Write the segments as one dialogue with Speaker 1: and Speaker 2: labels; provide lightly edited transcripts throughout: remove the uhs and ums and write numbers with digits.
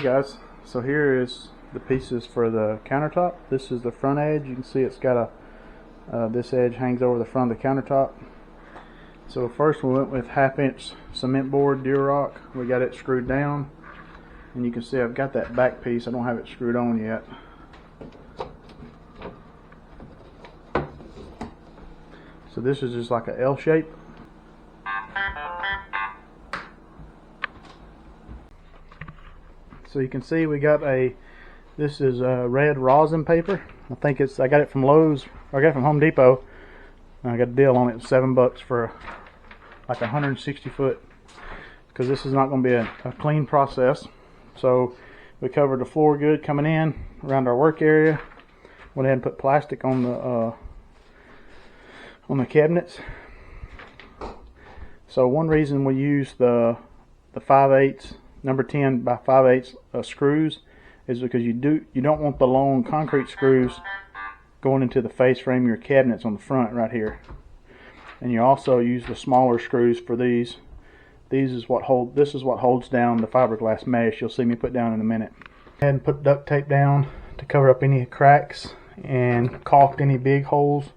Speaker 1: guys, so here is the pieces for the countertop. This is the front edge. You can see it's got a this edge hangs over the front of the countertop. So first we went with 1/2 inch cement board Durock. We got it screwed down, and you can see I've got that back piece. I don't have it screwed on yet. So this is just like a L shape. So you can see we got this is red rosin paper. I got it from Lowe's, or I got it from Home Depot. I got a deal on it, $7 for like 160 foot, because this is not going to be a clean process. So we covered the floor good coming in around our work area. Went ahead and put plastic on the cabinets. So one reason we use the 5/8 number 10 by 5/8 screws is because you don't want the long concrete screws going into the face frame of your cabinets on the front right here. And you also use the smaller screws for these. This is what holds down the fiberglass mesh you'll see me put down in a minute. And put duct tape down to cover up any cracks and caulk any big holes.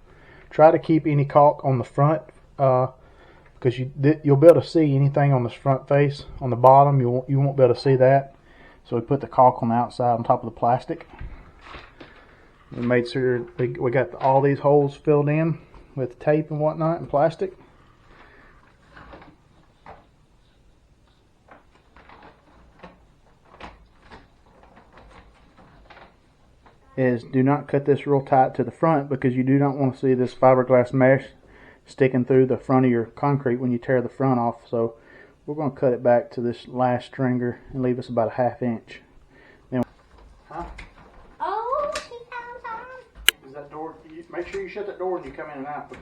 Speaker 1: Try to keep any caulk on the front, because you'll be able to see anything on this front face. On the bottom you won't be able to see that. So we put the caulk on the outside on top of the plastic. We made sure we got all these holes filled in with tape and whatnot and plastic. Do not cut this real tight to the front, because you do not want to see this fiberglass mesh sticking through the front of your concrete when you tear the front off. So we're going to cut it back to this last stringer and leave us about a 1/2 inch. Then,
Speaker 2: Oh, she found some.
Speaker 1: Is that door? Make sure you shut that door when you come in and out.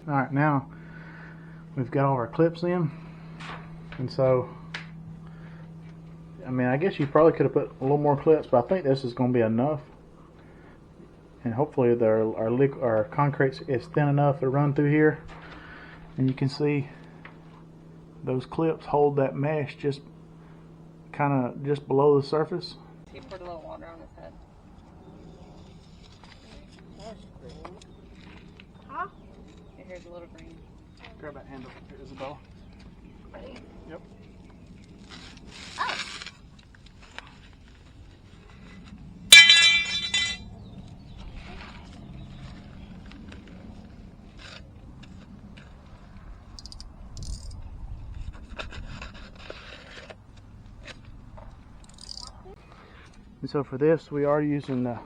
Speaker 1: Alright, now we've got all our clips in, and so I guess you probably could have put a little more clips, but I think this is going to be enough. And hopefully our concrete is thin enough to run through here, and you can see those clips hold that mesh just below the surface.
Speaker 3: He poured a little water on his head.
Speaker 2: Huh?
Speaker 3: Here's a little green.
Speaker 1: Grab that handle, Isabella.
Speaker 2: Ready?
Speaker 1: Yep.
Speaker 2: Oh.
Speaker 1: And so for this, we are using the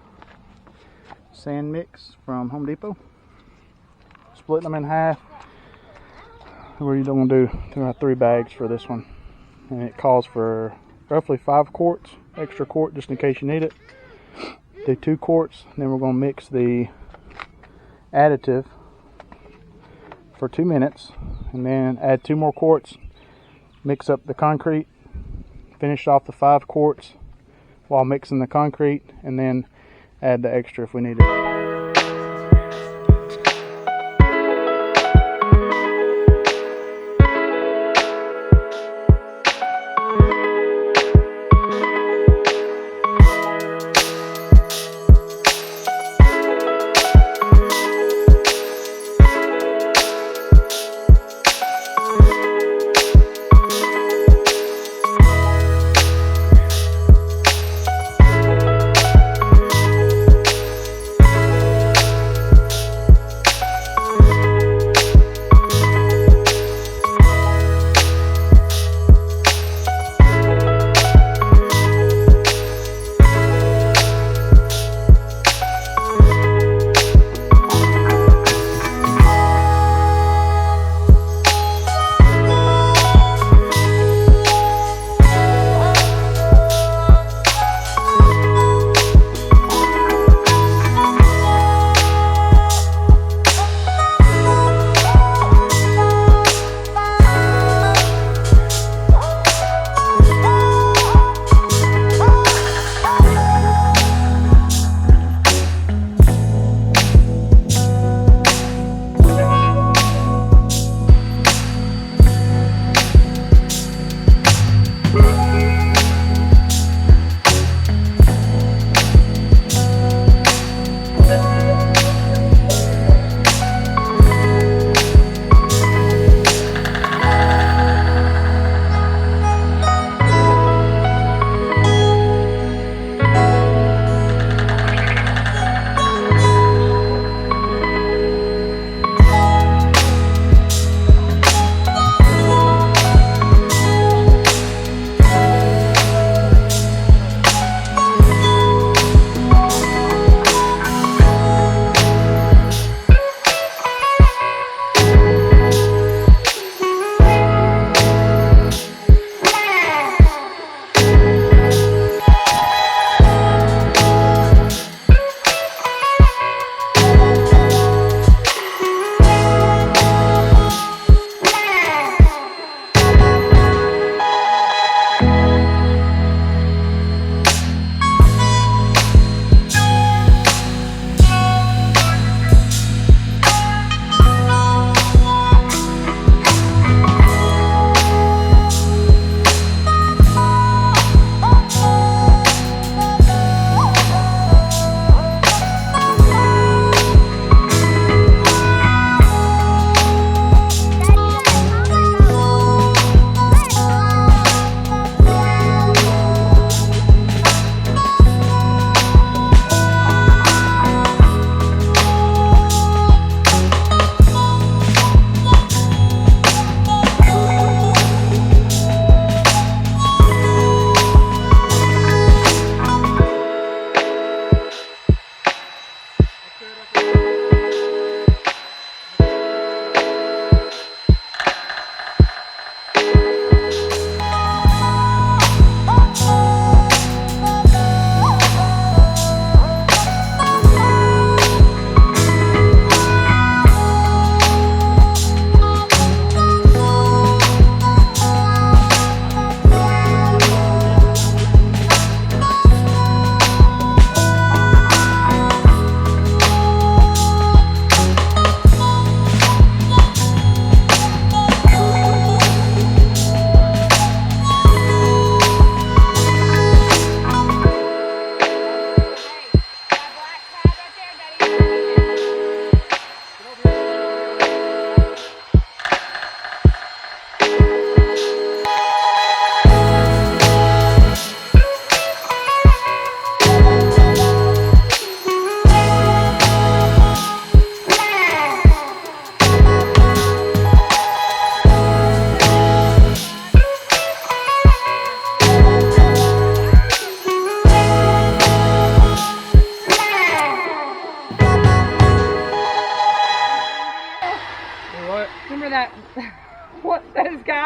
Speaker 1: sand mix from Home Depot. Splitting them in half. We're going to do 3 bags for this one, and it calls for roughly 5 quarts, extra quart just in case you need it. Do 2 quarts, then we're going to mix the additive for 2 minutes, and then add 2 more quarts, mix up the concrete, finish off the 5 quarts while mixing the concrete, and then add the extra if we need it.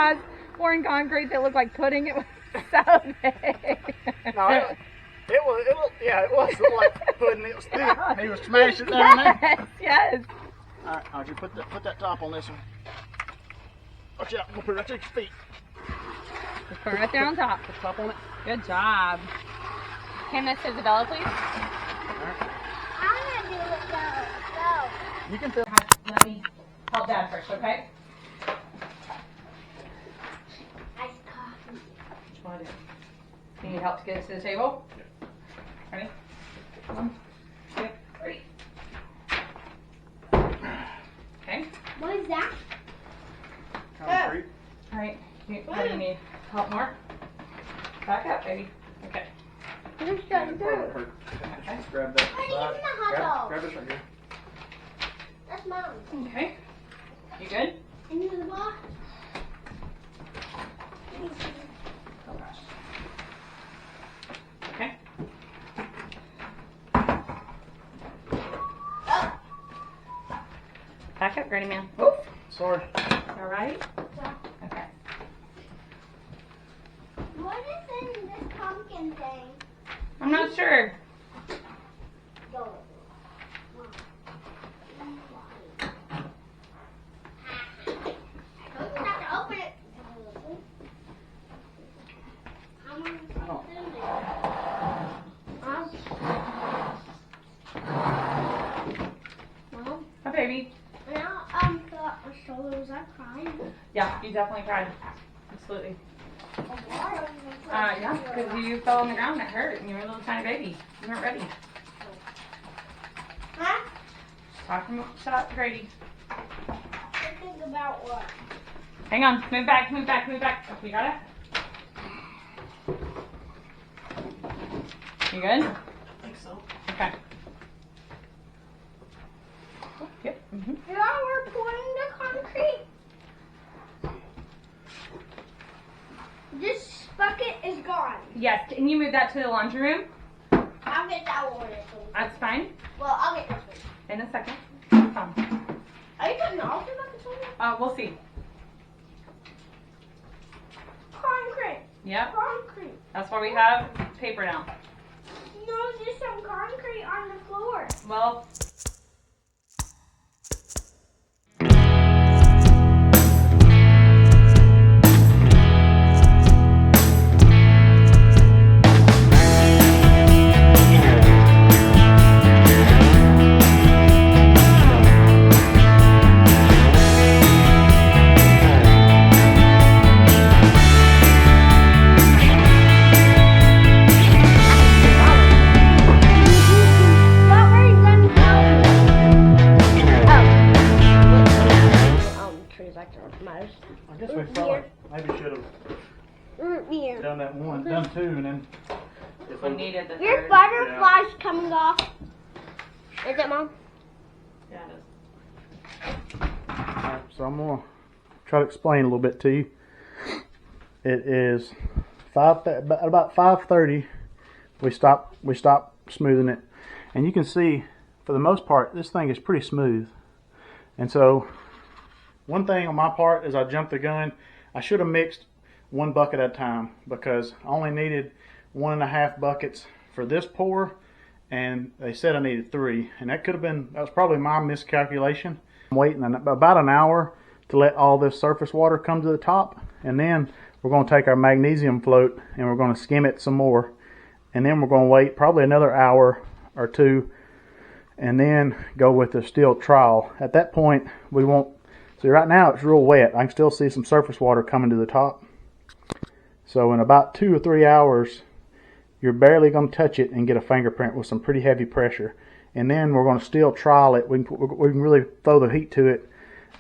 Speaker 3: guys pouring concrete that looked like pudding. It was so big.
Speaker 1: No, it was like pudding. It was thick. He was smashing it down there.
Speaker 3: Yes.
Speaker 1: All right, Audrey, put that top on this one. Watch out, I'm gonna put it right there at your feet.
Speaker 3: Just put it right there on top.
Speaker 1: Put the top on it.
Speaker 3: Good job. Hand this to Isabella, please.
Speaker 2: I'm gonna do it. Go.
Speaker 1: You can feel.
Speaker 3: Let me help Dad first, okay?
Speaker 2: Iced coffee.
Speaker 3: What is it? You need help to get us to the table? Ready? 1, 2, 3. Okay.
Speaker 2: What is that?
Speaker 1: Concrete.
Speaker 3: All right. What do you need? Help more? Back up, baby. Okay.
Speaker 2: You're shutting through.
Speaker 3: Okay.
Speaker 1: Grab that.
Speaker 2: Honey, give me the hot dog.
Speaker 1: Grab this right here.
Speaker 2: That's mine.
Speaker 3: Okay. You good?
Speaker 2: And the box.
Speaker 3: Oh gosh. Okay. Back up, Granny Man. Oof.
Speaker 1: Sorry.
Speaker 3: All right. Okay.
Speaker 2: What is in this pumpkin thing?
Speaker 3: I'm not sure.
Speaker 2: Go. You have to open it. Well,
Speaker 3: Hi, baby.
Speaker 2: now thought my shoulder was I crying.
Speaker 3: Yeah, you definitely cried. Absolutely.
Speaker 2: Why?
Speaker 3: Yeah, because you fell on the ground and it hurt, and you were a little tiny baby. You weren't ready.
Speaker 2: Huh?
Speaker 3: Talk to Grady.
Speaker 2: Think about what?
Speaker 3: Hang on. Move back, move back, move back. You got it? You good?
Speaker 1: I think so.
Speaker 3: Okay. Oh, yep. Mm-hmm.
Speaker 2: Now we're pouring the concrete. This bucket is gone.
Speaker 3: Yes. Can you move that to the laundry room?
Speaker 2: I'll get that one.
Speaker 3: That's fine.
Speaker 2: Well, I'll get this one.
Speaker 3: In a second. Come.
Speaker 2: Are you putting all the buckets on?
Speaker 3: We'll see.
Speaker 2: Concrete.
Speaker 3: Yep.
Speaker 2: Concrete.
Speaker 3: That's why we have paper now.
Speaker 2: No, there's some concrete on the floor.
Speaker 3: Well.
Speaker 1: I guess we felt like maybe should have done that one, done two, and then.
Speaker 3: We needed the
Speaker 2: Your
Speaker 3: third.
Speaker 2: butterfly's coming off. Is it, Mom?
Speaker 3: Yeah, it is.
Speaker 1: Alright, so I'm gonna try to explain a little bit to you. It is about 5:30. We stop smoothing it, and you can see, for the most part, this thing is pretty smooth. And so, one thing on my part is I jumped the gun. I should have mixed one bucket at a time because I only needed 1.5 buckets for this pour, and they said I needed 3, and that was probably my miscalculation. I'm waiting about an hour to let all this surface water come to the top, and then we're going to take our magnesium float and we're going to skim it some more, and then we're going to wait probably another hour or two, and then go with the steel trowel. At that point, we won't. See, right now it's real wet. I can still see some surface water coming to the top. So in about 2 or 3 hours, you're barely going to touch it and get a fingerprint with some pretty heavy pressure. And then we're going to still trial it. We can really throw the heat to it,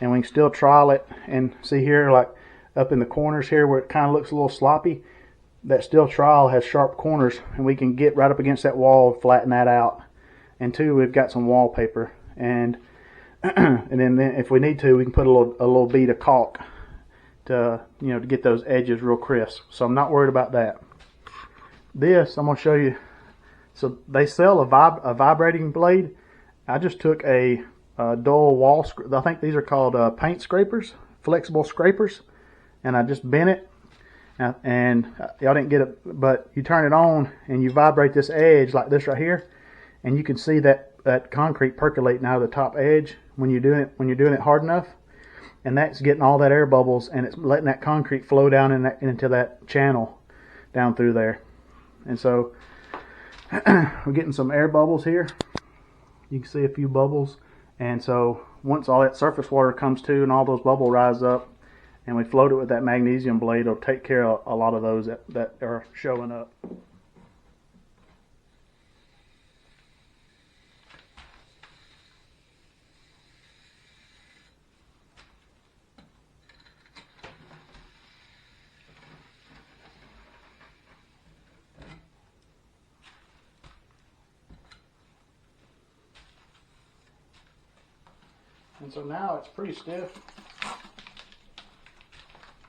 Speaker 1: and we can still trial it. And see here, like up in the corners here where it kind of looks a little sloppy, that steel trowel has sharp corners, and we can get right up against that wall and flatten that out. And two, we've got some wallpaper, and and then if we need to, we can put a little bead of caulk to to get those edges real crisp. So I'm not worried about that. This I'm going to show you. So they sell a vibrating blade. I just took a dull wall. I think these are called paint scrapers, flexible scrapers. and I just bent it, and y'all didn't get it, but you turn it on and you vibrate this edge like this right here, and you can see that concrete percolating out of the top edge when you're doing it hard enough, and that's getting all that air bubbles, and it's letting that concrete flow down into that channel down through there. And so we're getting some air bubbles here. You can see a few bubbles, and so once all that surface water comes to and all those bubbles rise up, and we float it with that magnesium blade, it'll take care of a lot of those that are showing up. And so now it's pretty stiff.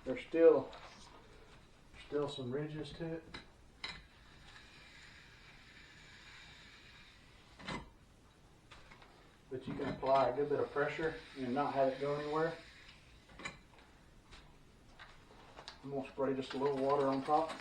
Speaker 1: There's still some ridges to it. But you can apply a good bit of pressure and not have it go anywhere. I'm going to spray just a little water on top.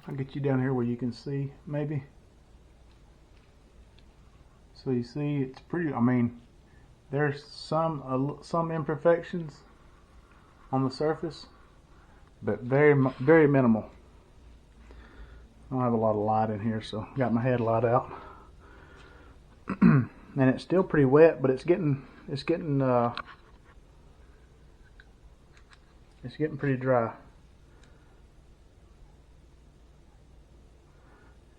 Speaker 1: I'll get you down here where you can see, maybe. So you see, it's pretty, I mean, there's some imperfections on the surface, but very minimal. I don't have a lot of light in here, so got my headlight out. And it's still pretty wet, but it's getting pretty dry.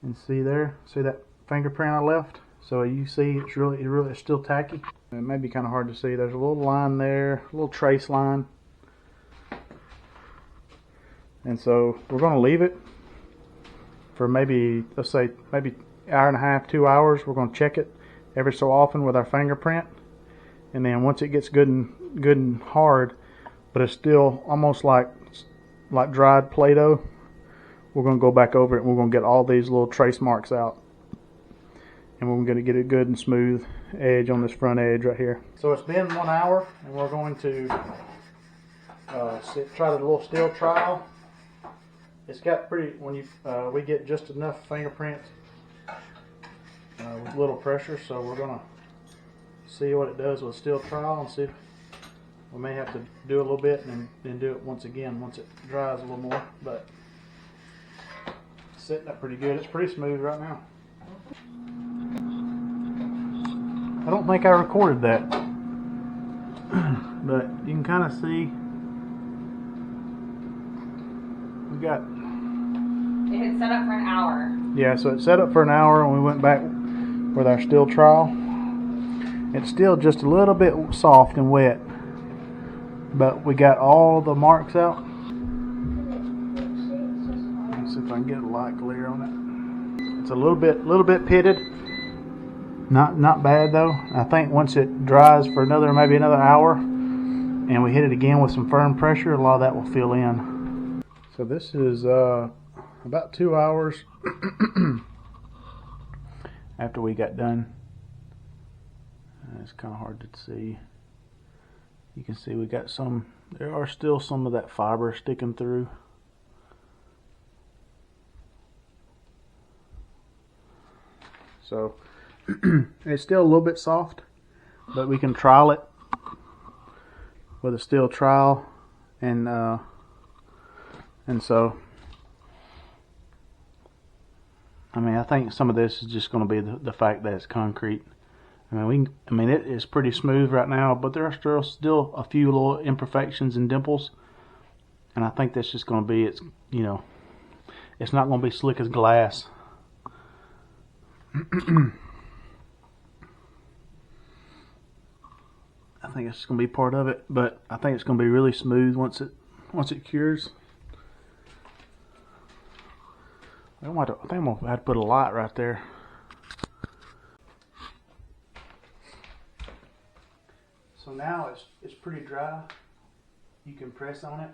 Speaker 1: And see there, see that fingerprint I left? So you see it's still tacky. It may be kind of hard to see. There's a little line there, a little trace line. And so we're going to leave it for maybe, let's say, maybe hour and a half, 2 hours. We're going to check it every so often with our fingerprint. And then once it gets good and hard, but it's still almost like dried Play-Doh, we're going to go back over it and we're going to get all these little trace marks out. And we're going to get a good and smooth edge on this front edge right here. So it's been 1 hour, and we're going to try the little steel trowel. It's got pretty, when we get just enough fingerprints with little pressure, so we're going to see what it does with steel trowel and see if we may have to do a little bit and then do it once again once it dries a little more. But it's sitting up pretty good. It's pretty smooth right now. I don't think I recorded that, but you can kind of see we got.
Speaker 3: It had set up for an hour.
Speaker 1: Yeah, so it set up for an hour, and we went back with our steel trowel. It's still just a little bit soft and wet, but we got all the marks out. Let's see if I can get a light glare on it. It's a little bit pitted. Not bad though. I think once it dries for maybe another hour, and we hit it again with some firm pressure, a lot of that will fill in. So this is about 2 hours after we got done. It's kind of hard to see. You can see we got some. There are still some of that fiber sticking through. So it's still a little bit soft, but we can trowel it with a steel trowel, and so I mean, I think some of this is just going to be the fact that it's concrete. I mean, it is pretty smooth right now, but there are still a few little imperfections and dimples, and I think that's just going to be it's not going to be slick as glass. I think it's going to be part of it, but I think it's going to be really smooth once it cures. I think I'm gonna have to put a light right there. So now it's pretty dry. You can press on it.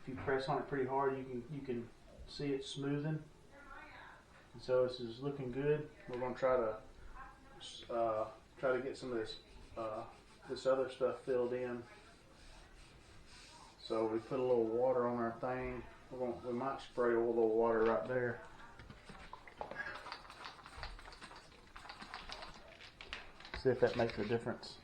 Speaker 1: If you press on it pretty hard, you can see it smoothing. And so this is looking good. We're gonna try to get some of this other stuff filled in. So we put a little water on our thing. We might spray a little water right there. See if that makes a difference.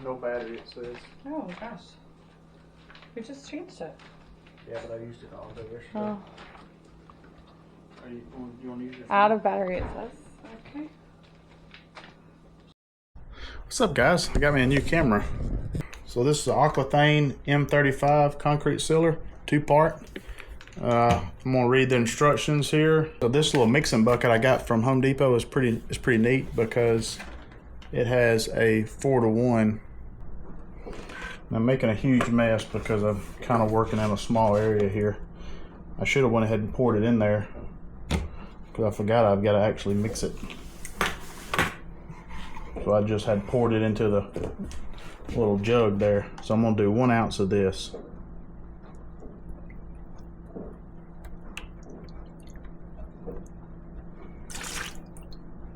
Speaker 1: No battery, it says.
Speaker 3: Oh gosh. We just changed it.
Speaker 1: Yeah, but I used it all day yesterday.
Speaker 3: Oh.
Speaker 1: You want to use it?
Speaker 3: Out of battery, it says. Okay.
Speaker 1: What's up, guys? I got me a new camera. So this is the Aquathane M35 concrete sealer, 2-part. I'm gonna read the instructions here. So this little mixing bucket I got from Home Depot is pretty neat because it has a 4-to-1. I'm making a huge mess because I'm kind of working in a small area here. I should have went ahead and poured it in there because I forgot I've got to actually mix it. So I just had poured it into the little jug there. So I'm gonna do 1 ounce of this.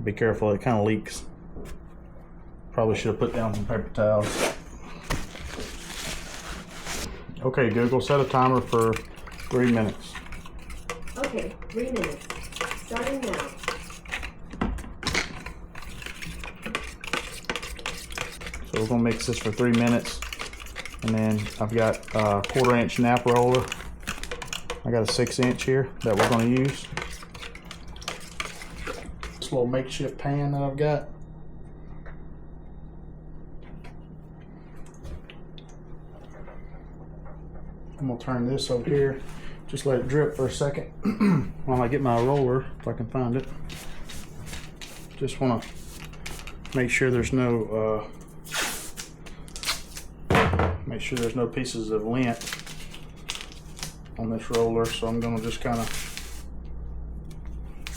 Speaker 1: Be careful, it kind of leaks. Probably should have put down some paper towels. Okay, Google, set a timer for 3 minutes.
Speaker 4: Okay, 3 minutes. Starting now.
Speaker 1: So we're gonna mix this for 3 minutes. And then I've got a 1/4 inch nap roller. I got a 6-inch here that we're gonna use. This little makeshift pan that I've got. I'm gonna turn this over here, just let it drip for a second while I get my roller, if I can find it. Just wanna make sure there's no pieces of lint on this roller, so I'm gonna just kind of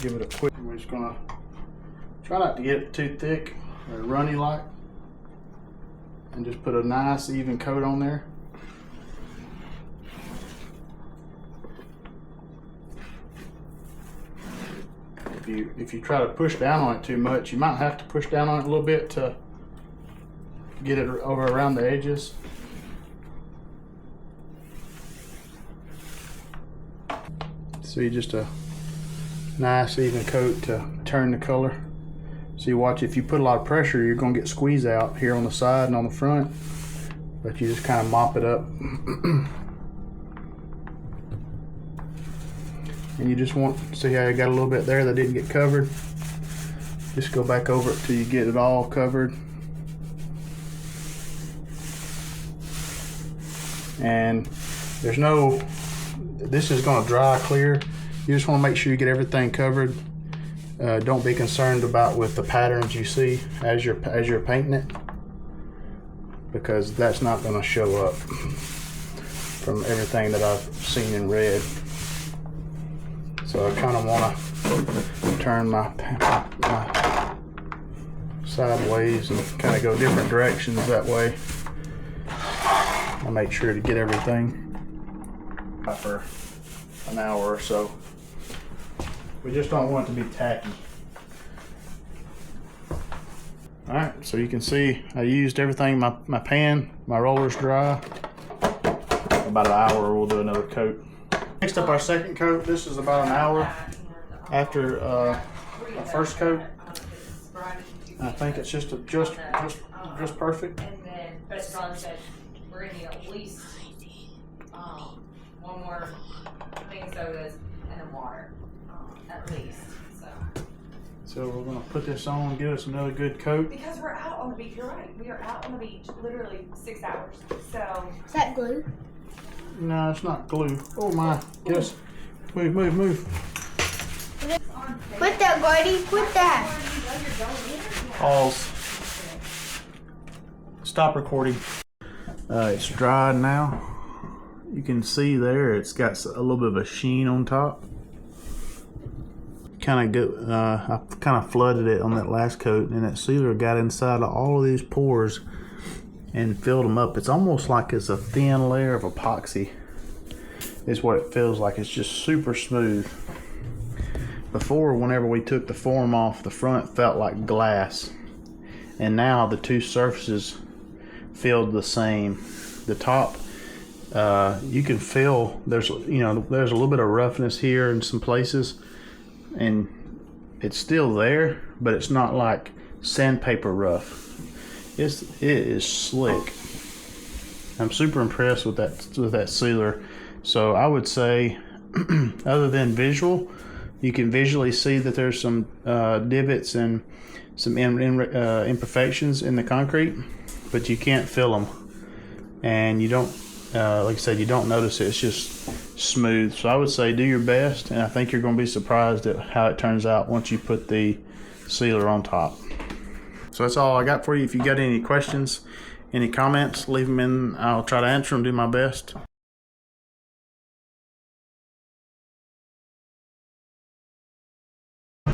Speaker 1: give it a quick. We're just gonna try not to get it too thick or runny like, and just put a nice even coat on there. If you try to push down on it too much, you might have to push down on it a little bit to get it over around the edges. See, just a nice even coat to turn the color. So you watch, if you put a lot of pressure, you're gonna get squeeze out here on the side and on the front, but you just kind of mop it up. And you just want, see how you got a little bit there that didn't get covered? Just go back over it till you get it all covered. And there's no, this is gonna dry clear. You just wanna make sure you get everything covered. Don't be concerned about with the patterns you see as you're painting it, because that's not gonna show up from everything that I've seen and read. So I kind of want to turn my sideways and kind of go different directions. That way I make sure to get everything for an hour or so. We just don't want it to be tacky. Alright, so you can see I used everything, my pan, my roller's dry. About an hour we'll do another coat. Next up, our second coat. This is about an hour after our first coat. I think it's just perfect.
Speaker 3: And then, but Ron said we're gonna need at least one more thing sodas and then water, at least.
Speaker 1: So we're gonna put this on and give us another good coat.
Speaker 3: Because we're out on the beach. You're right. We are out on the beach literally 6 hours. So
Speaker 2: Is that glue?
Speaker 1: No, it's not glue. Oh my! Yes. Move.
Speaker 2: Put that, Gordy. Put that.
Speaker 1: Pause. Stop recording. It's dried now. You can see there it's got a little bit of a sheen on top. I kind of flooded it on that last coat, and that sealer got inside of all of these pores and filled them up. It's almost like it's a thin layer of epoxy is what it feels like. It's just super smooth. Before, whenever we took the form off, the front felt like glass, and now the two surfaces feel the same. The top, you can feel there's a little bit of roughness here in some places, and it's still there, but it's not like sandpaper rough. It is slick. I'm super impressed with that sealer. So I would say, other than visual, you can visually see that there's some divots and some imperfections in the concrete, but you can't feel them, and you don't, like I said, you don't notice it. It's just smooth. So I would say do your best, and I think you're going to be surprised at how it turns out once you put the sealer on top. So that's all I got for you. If you got any questions, any comments, leave them in. I'll try to answer them, do my best.